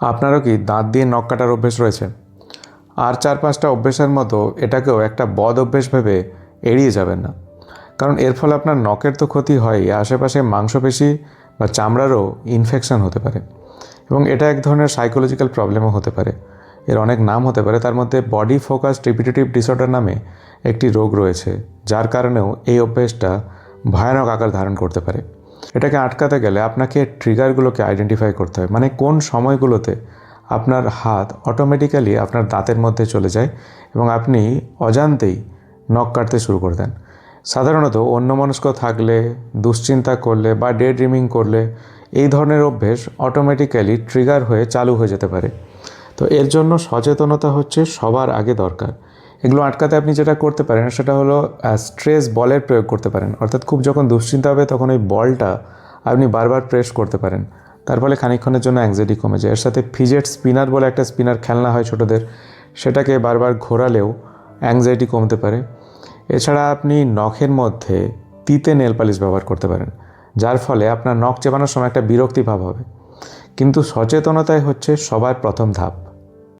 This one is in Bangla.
আপনারও কি দাঁত দিয়ে নখ কাটার অভ্যেস রয়েছে? আর ৪-৫টা অভ্যেসের মতো এটাকেও একটা বদ অভ্যেস ভেবে এড়িয়ে যাবেন না। কারণ এর ফলে আপনার নখের তো ক্ষতি হয়ই, আশেপাশে মাংসপেশি বা চামড়ারও ইনফেকশন হতে পারে এবং এটা এক ধরনের সাইকোলজিক্যাল প্রবলেমও হতে পারে। এর অনেক নাম হতে পারে, তার মধ্যে বডি ফোকাসড রিপিটেটিভ ডিসঅর্ডার নামে একটি রোগ রয়েছে, যার কারণেও এই অভ্যেসটা ভয়ানক আকার ধারণ করতে পারে। এটাকে আটকাতে গেলে আপনাকে ট্রিগারগুলোকে আইডেন্টিফাই করতে হয়, মানে কোন সময়গুলোতে আপনার হাত অটোমেটিক্যালি আপনার দাঁতের মধ্যে চলে যায় এবং আপনি অজান্তেই নখ কাটতে শুরু করে দেন। সাধারণত অন্যমনস্ক থাকলে, দুশ্চিন্তা করলে বা ডে ড্রিমিং করলে এই ধরনের অভ্যেস অটোমেটিক্যালি ট্রিগার হয়ে চালু হয়ে যেতে পারে। তো এর জন্য সচেতনতা হচ্ছে সবার আগে দরকার। এগুলো আটকাতে আপনি যেটা করতে পারেন সেটা হলো স্ট্রেস বলের প্রয়োগ করতে পারেন। অর্থাৎ খুব যখন দুশ্চিন্তা হবে তখন ওই বলটা আপনি বারবার প্রেস করতে পারেন। তার ফলে খানিকক্ষণের জন্য অ্যাংজাইটি কমে যায়। এর সাথে ফিজেট স্পিনার বলে একটা স্পিনার খেলনা হয় ছোটোদের, সেটাকে বারবার ঘোরালেও অ্যাংজাইটি কমতে পারে। এছাড়া আপনি নখের মধ্যে তিতে নেল পালিশ ব্যবহার করতে পারেন, যার ফলে আপনার নখ চেবানোর সময় একটা বিরক্তি ভাব হবে। কিন্তু সচেতনতাই হচ্ছে সবার প্রথম ধাপ।